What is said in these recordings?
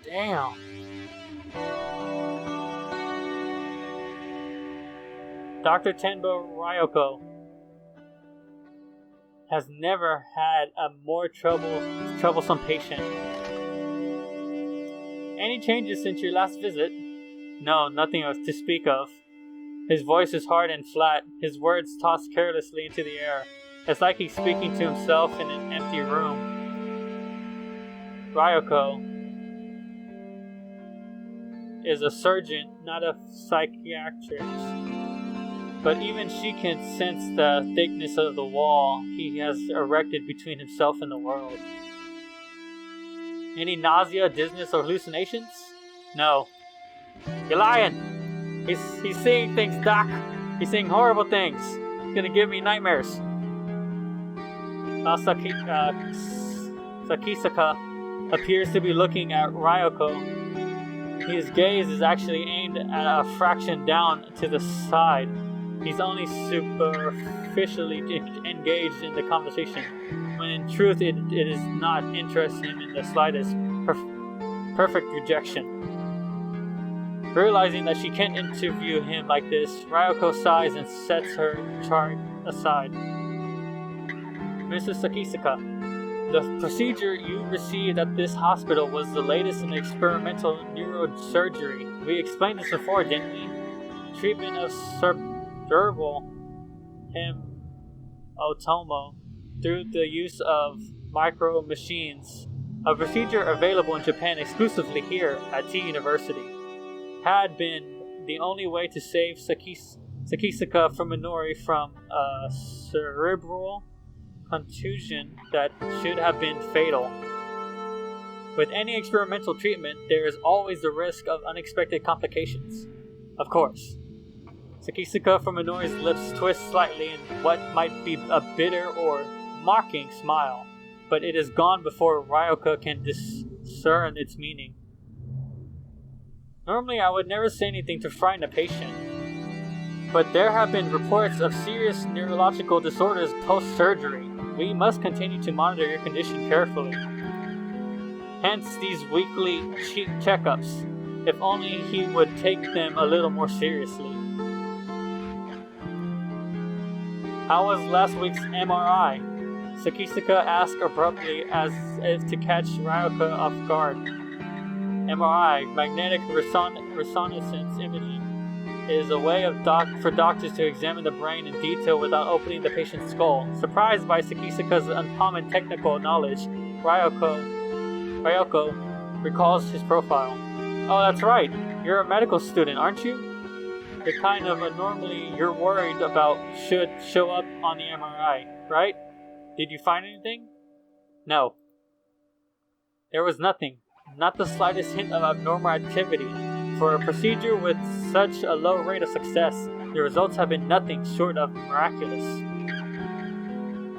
Damn. Dr. Tenbo Ryoko has never had a more troublesome patient. Any changes since your last visit? No, nothing to speak of. His voice is hard and flat, his words tossed carelessly into the air. It's like he's speaking to himself in an empty room. Ryoko is a surgeon, not a psychiatrist. But even she can sense the thickness of the wall he has erected between himself and the world. Any nausea, dizziness, or hallucinations? No. You're lying! He's seeing things, Doc! He's seeing horrible things! He's gonna give me nightmares! Sakisaka appears to be looking at Ryoko. His gaze is actually aimed at a fraction down to the side. He's only superficially engaged in the conversation, when in truth it is not interesting him in the slightest. Perfect rejection. Realizing that she can't interview him like this, Ryoko sighs and sets her chart aside. Mr. Sakisaka, the procedure you received at this hospital was the latest in experimental neurosurgery. We explained this before, didn't we? Treatment of cerebral hematoma through the use of micro machines, a procedure available in Japan exclusively here at T University, had been the only way to save Sakisaka Fuminori from a cerebral contusion that should have been fatal. With any experimental treatment, there is always the risk of unexpected complications. Of course. Sakisaka Fuminori's lips twist slightly in what might be a bitter or mocking smile, but it is gone before Ryoko can discern its meaning. Normally, I would never say anything to frighten a patient, but there have been reports of serious neurological disorders post-surgery. We must continue to monitor your condition carefully. Hence these weekly checkups, if only he would take them a little more seriously. How was last week's MRI? Sakisaka asked abruptly as if to catch Ryoko off guard. MRI, magnetic resonance imaging, is a way for doctors to examine the brain in detail without opening the patient's skull. Surprised by Sakisaka's uncommon technical knowledge, Ryoko recalls his profile. Oh, that's right. You're a medical student, aren't you? The kind of anomaly you're worried about should show up on the MRI, right? Did you find anything? No. There was nothing. Not the slightest hint of abnormal activity. For a procedure with such a low rate of success, the results have been nothing short of miraculous.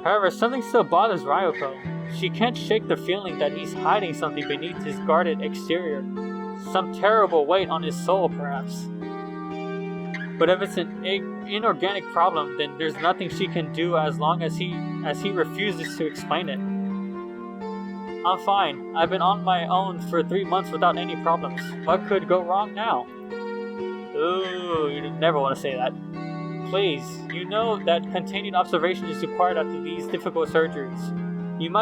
However, something still bothers Ryoko. She can't shake the feeling that he's hiding something beneath his guarded exterior. Some terrible weight on his soul, perhaps. But if it's an inorganic problem, then there's nothing she can do as long as he refuses to explain it. I'm fine. I've been on my own for 3 months without any problems. What could go wrong now? Ooh, you never want to say that. Please, you know that continued observation is required after these difficult surgeries. You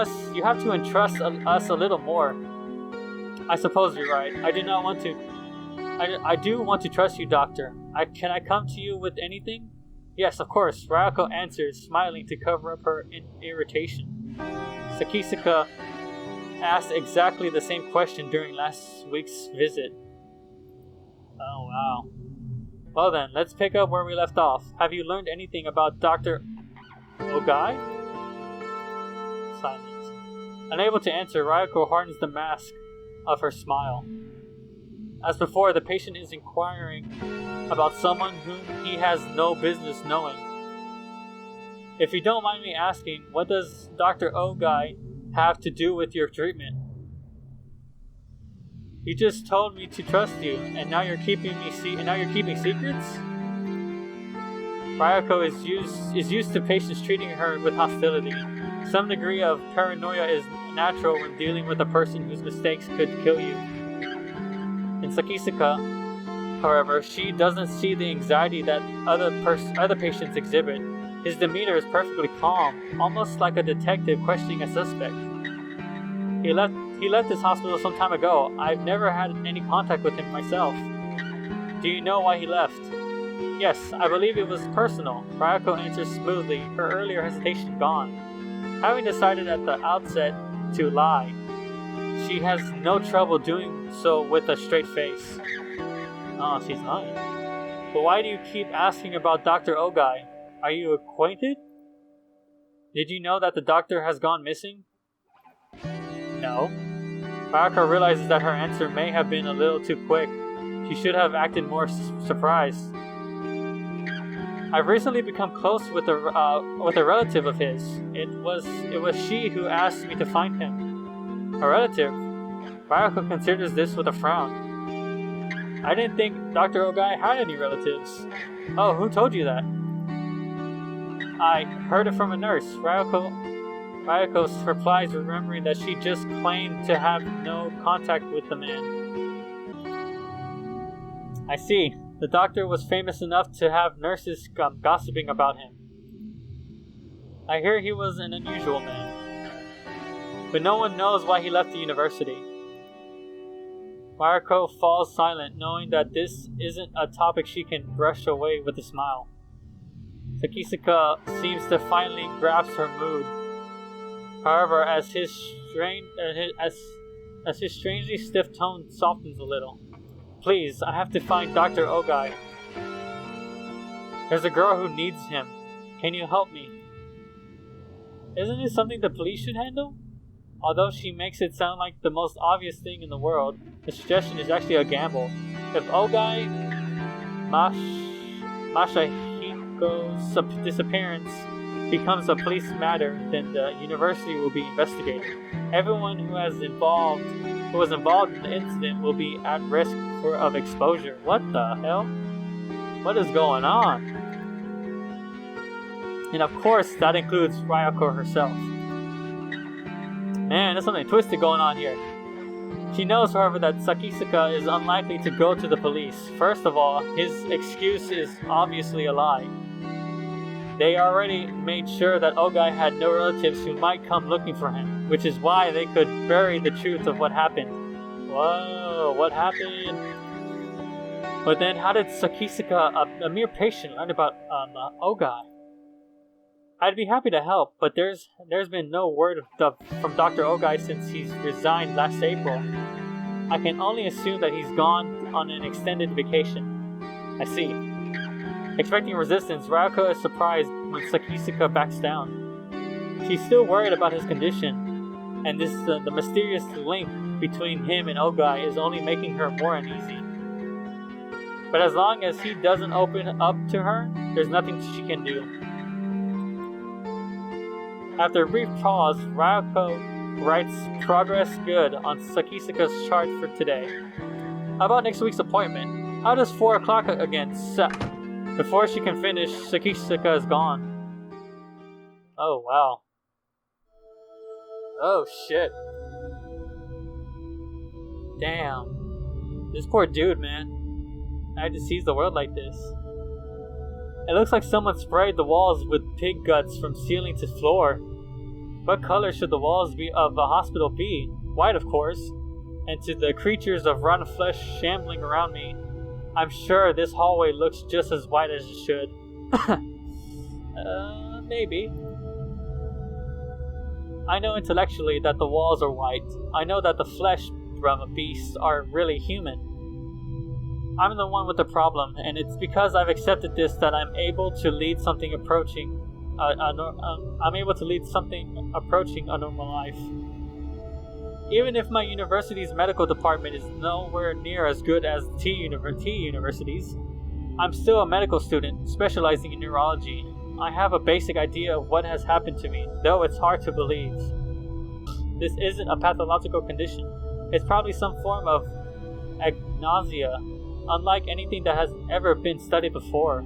have to entrust us a little more. I suppose you're right. I do want to trust you, Doctor. Can I come to you with anything? Yes, of course, Ryoko answers, smiling to cover up her irritation. Sakisaka asked exactly the same question during last week's visit. Oh, wow. Well then, let's pick up where we left off. Have you learned anything about Dr. Ogai? Silence. Unable to answer, Ryoko hardens the mask of her smile. As before, the patient is inquiring about someone whom he has no business knowing. If you don't mind me asking, what does Dr. Ogai have to do with your treatment? You just told me to trust you, and now you're keeping secrets? Ryoko is used to patients treating her with hostility. Some degree of paranoia is natural when dealing with a person whose mistakes could kill you. In Sakisaka, however, she doesn't see the anxiety that other patients exhibit. His demeanor is perfectly calm, almost like a detective questioning a suspect. He left this hospital some time ago. I've never had any contact with him myself. Do you know why he left? Yes, I believe it was personal. Ryoko answers smoothly, her earlier hesitation gone. Having decided at the outset to lie, she has no trouble doing so with a straight face. Oh, she's lying. But why do you keep asking about Dr. Ogai? Are you acquainted? Did you know that the doctor has gone missing? No. Ryoko realizes that her answer may have been a little too quick. She should have acted more surprised. I've recently become close with a relative of his. It was she who asked me to find him. A relative? Ryoko considers this with a frown. I didn't think Dr. Ogai had any relatives. Oh, who told you that? I heard it from a nurse. Ryoko replies, remembering that she just claimed to have no contact with the man. I see. The doctor was famous enough to have nurses gossiping about him. I hear he was an unusual man. But no one knows why he left the university. Ryoko falls silent, knowing that this isn't a topic she can brush away with a smile. Sakisaka seems to finally grasp her mood. However, as his strangely stiff tone softens a little. Please, I have to find Dr. Ogai. There's a girl who needs him. Can you help me? Isn't it something the police should handle? Although she makes it sound like the most obvious thing in the world, the suggestion is actually a gamble. If Ogai Masahiko's disappearance becomes a police matter, then the university will be investigated. Everyone who was involved in the incident will be at risk of exposure. What the hell? What is going on? And of course, that includes Ryoko herself. Man, there's something twisted going on here. She knows, however, that Sakisaka is unlikely to go to the police. First of all, his excuse is obviously a lie. They already made sure that Ogai had no relatives who might come looking for him, which is why they could bury the truth of what happened. Whoa, what happened? But then how did Sakisaka, a mere patient, learn about Ogai? I'd be happy to help, but there's been no word from Dr. Ogai since he's resigned last April. I can only assume that he's gone on an extended vacation. I see. Expecting resistance, Ryoko is surprised when Sakisaka backs down. She's still worried about his condition, and the mysterious link between him and Ogai is only making her more uneasy. But as long as he doesn't open up to her, there's nothing she can do. After a brief pause, Ryoko writes progress good on Sakisaka's chart for today. How about next week's appointment? How does 4 o'clock again? Before she can finish, Sakisaka is gone. Oh, wow. Oh, shit. Damn. This poor dude, man. I had to seize the world like this. It looks like someone sprayed the walls with pig guts from ceiling to floor. What color should the walls of a hospital be? White, of course. And to the creatures of rotten flesh shambling around me, I'm sure this hallway looks just as white as it should. Maybe. I know intellectually that the walls are white. I know that the flesh beasts are really human. I'm the one with the problem, and it's because I've accepted this that I'm able to lead something approaching a normal life. Even if my university's medical department is nowhere near as good as T universities, I'm still a medical student specializing in neurology. I have a basic idea of what has happened to me, though it's hard to believe. This isn't a pathological condition. It's probably some form of agnosia, unlike anything that has ever been studied before.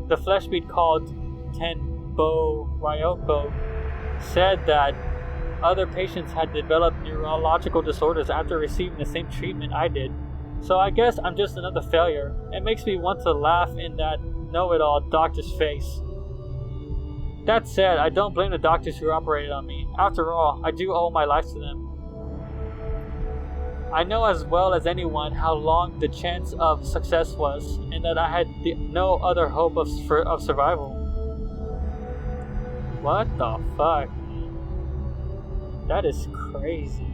The flesh bead called Tenbo Ryoko said that other patients had developed neurological disorders after receiving the same treatment I did. So I guess I'm just another failure. It makes me want to laugh in that know-it-all doctor's face. That said, I don't blame the doctors who operated on me. After all, I do owe my life to them. I know as well as anyone how long the chance of success was, and that I had no other hope of survival. What the fuck? That is crazy.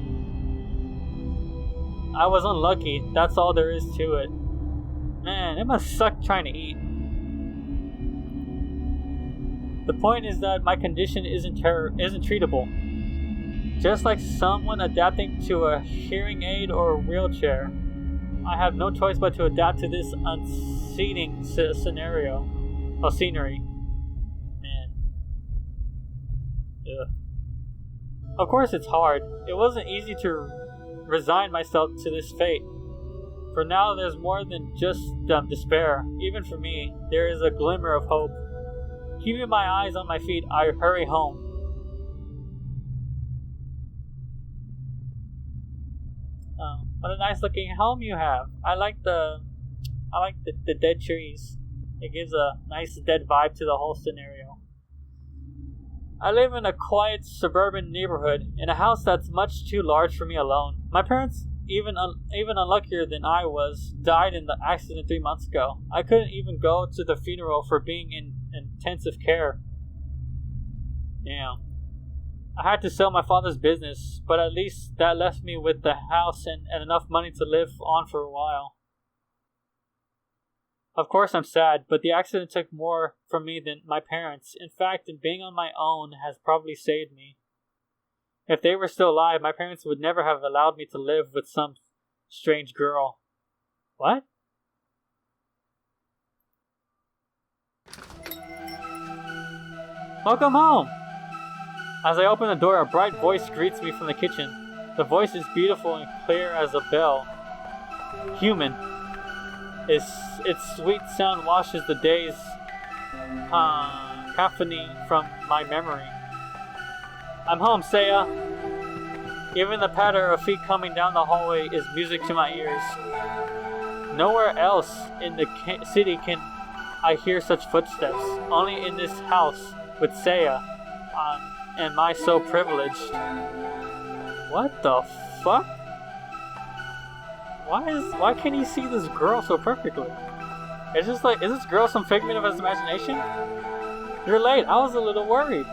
I was unlucky, that's all there is to it. Man, it must suck trying to eat. The point is that my condition isn't treatable. Just like someone adapting to a hearing aid or a wheelchair, I have no choice but to adapt to this unseating scenario. Oh, scenery. Man. Ugh. Of course it's hard. It wasn't easy to resign myself to this fate. For now, there's more than just despair. Even for me, there is a glimmer of hope. Keeping my eyes on my feet, I hurry home. Oh, what a nice looking home you have. I like the dead trees. It gives a nice dead vibe to the whole scenario. I live in a quiet suburban neighborhood, in a house that's much too large for me alone. My parents, even unluckier than I was, died in the accident 3 months ago. I couldn't even go to the funeral for being in intensive care. Damn. I had to sell my father's business, but at least that left me with the house and enough money to live on for a while. Of course I'm sad, but the accident took more from me than my parents. In fact, being on my own has probably saved me. If they were still alive, my parents would never have allowed me to live with some strange girl. What? Welcome home! As I open the door, a bright voice greets me from the kitchen. The voice is beautiful and clear as a bell. Human. Its sweet sound washes the day's cacophony from my memory. I'm home, Seiya. Even the patter of feet coming down the hallway is music to my ears. Nowhere else in the city can I hear such footsteps. Only in this house with Seiya. Am I so privileged? What the fuck? Why can't he see this girl so perfectly? It's just like, is this girl some figment of his imagination? You're late. I was a little worried.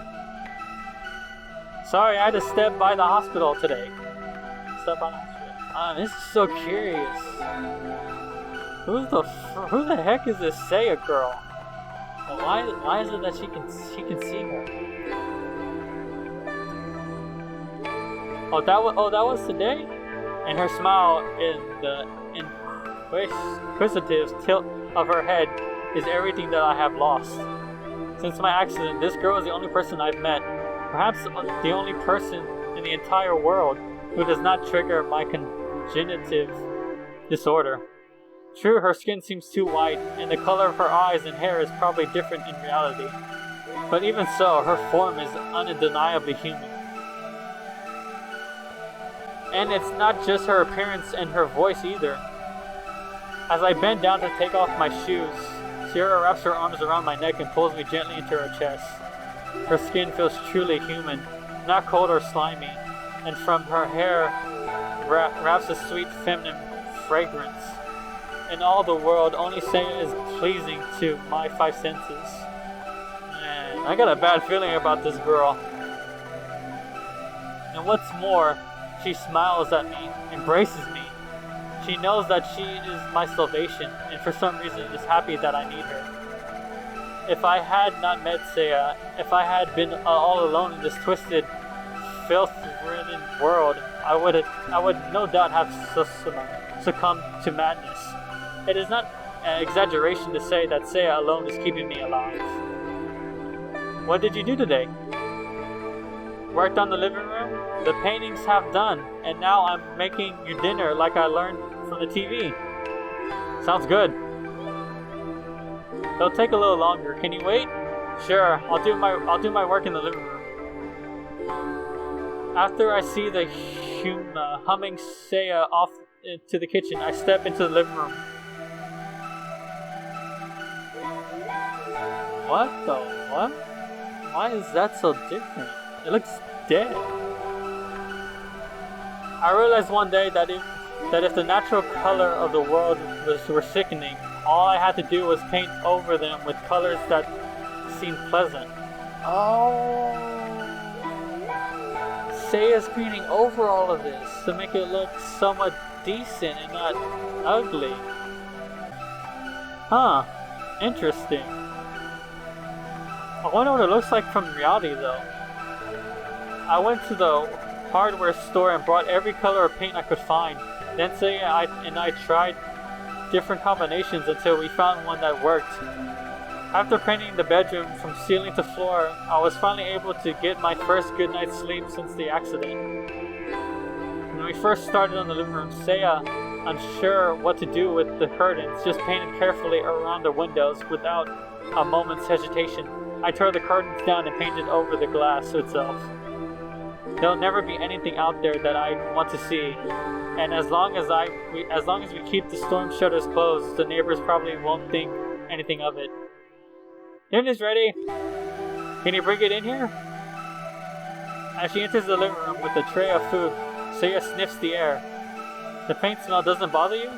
Sorry, I had to step by the hospital today. This is so curious. Who the heck is this Seiya girl? Why is it that she can see her? Oh, that was today? And her smile in the inquisitive tilt of her head is everything that I have lost. Since my accident, this girl is the only person I've met, perhaps the only person in the entire world who does not trigger my congenitive disorder. True, her skin seems too white, and the color of her eyes and hair is probably different in reality. But even so, her form is undeniably human. And it's not just her appearance and her voice either. As I bend down to take off my shoes, Sierra wraps her arms around my neck and pulls me gently into her chest. Her skin feels truly human, not cold or slimy, and from her hair wraps a sweet feminine fragrance. In all the world, only Seiya is pleasing to my five senses. Man, I got a bad feeling about this girl. And what's more, she smiles at me, embraces me. She knows that she is my salvation, and for some reason is happy that I need her. If I had not met Seiya, if I had been all alone in this twisted, filth-ridden world, I would no doubt have succumbed to madness. It is not an exaggeration to say that Seiya alone is keeping me alive. What did you do today? Worked on the living room? The paintings have done, and now I'm making you dinner like I learned from the TV. Sounds good. It'll take a little longer. Can you wait? Sure, I'll do my work in the living room. After I see the humming Seiya off to the kitchen, I step into the living room. What the what? Why is that so different? It looks dead. I realized one day that if the natural color of the world were sickening, all I had to do was paint over them with colors that seemed pleasant. Oh. Seiya's painting over all of this to make it look somewhat decent and not ugly. Huh. Interesting. I wonder what it looks like from reality though. I went to the hardware store and brought every color of paint I could find. Then Seiya and I tried different combinations until we found one that worked. After painting the bedroom from ceiling to floor, I was finally able to get my first good night's sleep since the accident. When we first started on the living room, Seiya, unsure what to do with the curtains, just painted carefully around the windows without a moment's hesitation. I tore the curtains down and painted over the glass itself. There'll never be anything out there that I want to see, and as long as we keep the storm shutters closed, the neighbors probably won't think anything of it. Dinner's ready. Can you bring it in here? As she enters the living room with a tray of food, Seiya sniffs the air. The paint smell doesn't bother you?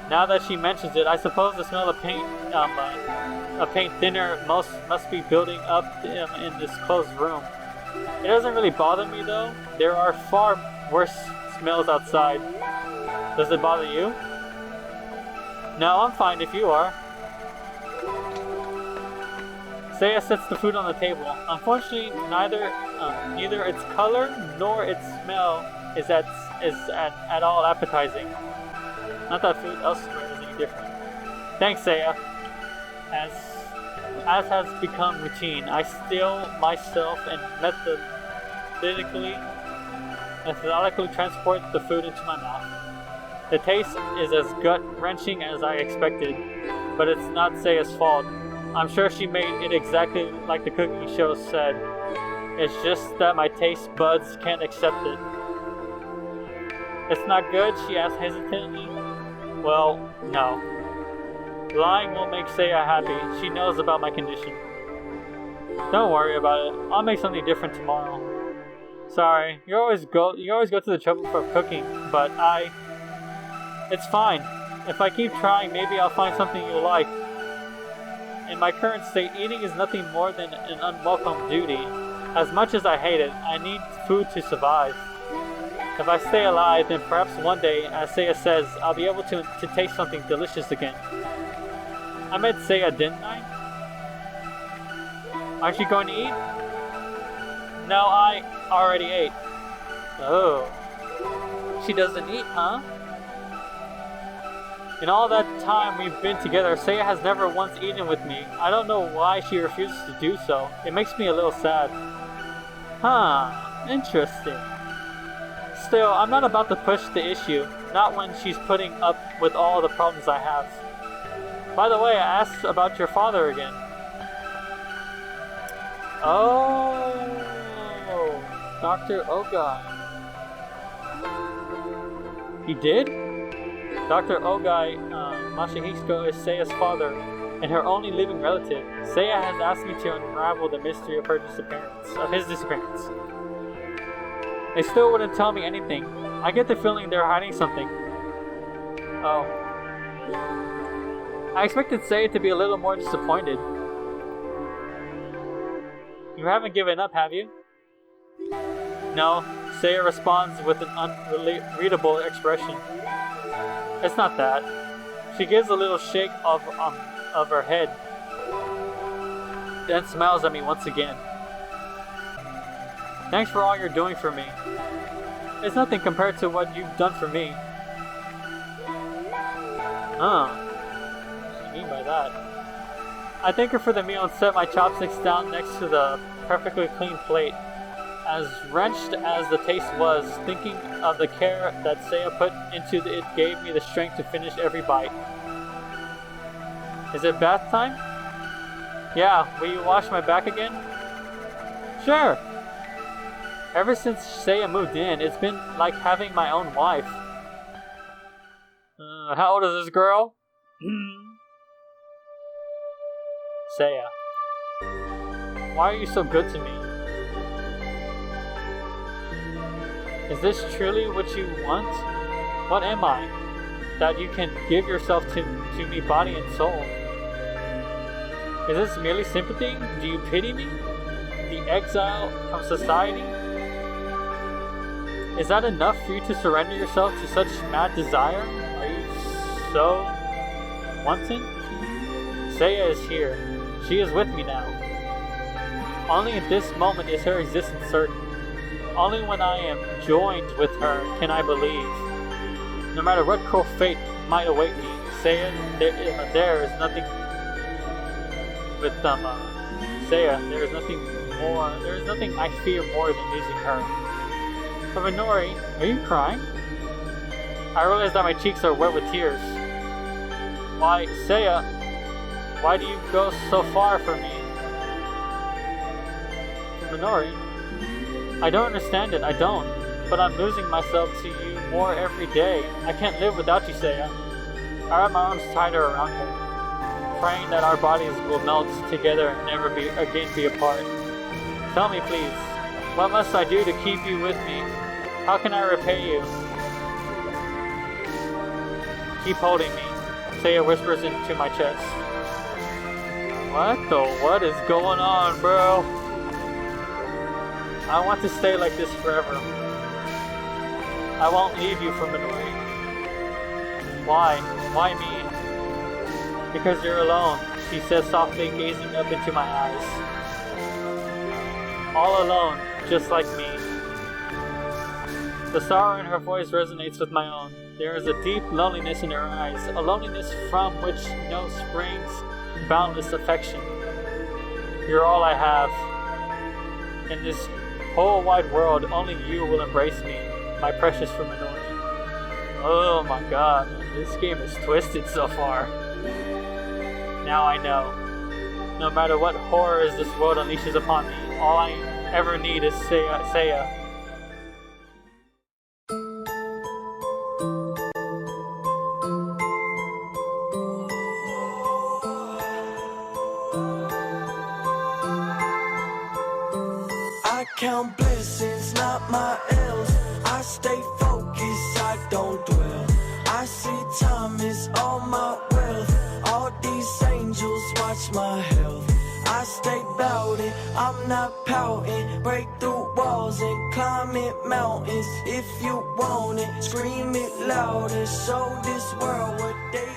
Now that she mentions it, I suppose the smell of paint, a paint thinner must be building up in this closed room. It doesn't really bother me though. There are far worse smells outside. Does it bother you? No, I'm fine if you are. Seiya sets the food on the table. Unfortunately, neither its color nor its smell is at all appetizing. Not that food elsewhere is any different. Thanks, Seiya. As has become routine, I still myself and methodically transport the food into my mouth. The taste is as gut-wrenching as I expected, but it's not Seiya's fault. I'm sure she made it exactly like the cooking show said. It's just that my taste buds can't accept it. It's not good? She asked hesitantly. Well, no. Lying won't make Seiya happy. She knows about my condition. Don't worry about it. I'll make something different tomorrow. Sorry, you always go to the trouble for cooking, but it's fine. If I keep trying, maybe I'll find something you'll like. In my current state, eating is nothing more than an unwelcome duty. As much as I hate it, I need food to survive. If I stay alive, then perhaps one day, as Seiya says, I'll be able to taste something delicious again. I met Seiya, didn't I? Aren't you going to eat? No, I already ate. Oh. She doesn't eat, huh? In all that time we've been together, Seiya has never once eaten with me. I don't know why she refuses to do so. It makes me a little sad. Huh, interesting. Still, I'm not about to push the issue. Not when she's putting up with all the problems I have. By the way, I asked about your father again. Oh, Dr. Ogai. He did? Dr. Ogai Masahiko is Seiya's father and her only living relative. Seiya has asked me to unravel the mystery of his disappearance. They still wouldn't tell me anything. I get the feeling they're hiding something. Oh. I expected Seiya to be a little more disappointed. You haven't given up, have you? No, Seiya responds with an unreadable expression. It's not that. She gives a little shake of her head, then smiles at me once again. Thanks for all you're doing for me. It's nothing compared to what you've done for me. What do you mean by that? I thank her for the meal and set my chopsticks down next to the perfectly clean plate. As wrenched as the taste was, thinking of the care that Seiya put into it gave me the strength to finish every bite. Is it bath time? Yeah, will you wash my back again? Sure! Ever since Seiya moved in, it's been like having my own wife. How old is this girl? Seiya. Why are you so good to me? Is this truly what you want? What am I? That you can give yourself to me body and soul? Is this merely sympathy? Do you pity me? The exile from society? Is that enough for you to surrender yourself to such mad desire? Are you so wanton? Seiya is here. She is with me now. Only in this moment is her existence certain. Only when I am joined with her can I believe. No matter what cruel fate might await me, Seiya, there is nothing with Seiya, there is nothing I fear more than losing her. But Minori, are you crying? I realize that my cheeks are wet with tears. Why, Seiya, why do you go so far from me? Minori, I don't understand it, I don't. But I'm losing myself to you more every day. I can't live without you, Seiya. I wrap my arms tighter around her, praying that our bodies will melt together and never again be apart. Tell me, please, what must I do to keep you with me? How can I repay you? Keep holding me, Seiya whispers into my chest. What is going on, bro? I want to stay like this forever. I won't leave you for Minori. Why? Why me? Because you're alone, she says softly, gazing up into my eyes. All alone, just like me. The sorrow in her voice resonates with my own. There is a deep loneliness in her eyes, a loneliness from which springs boundless affection. You're all I have. In this whole wide world, only you will embrace me, my precious Minori. Oh my god, this game is twisted so far. Now I know. No matter what horrors this world unleashes upon me, all I ever need is Seiya. I count blessings, not my ills. I stay focused, I don't dwell. I see time is all my wealth. All these angels watch my health. I stay bout I'm not pouting. Break through walls and climbing mountains. If you want it, scream it louder. Show this world what they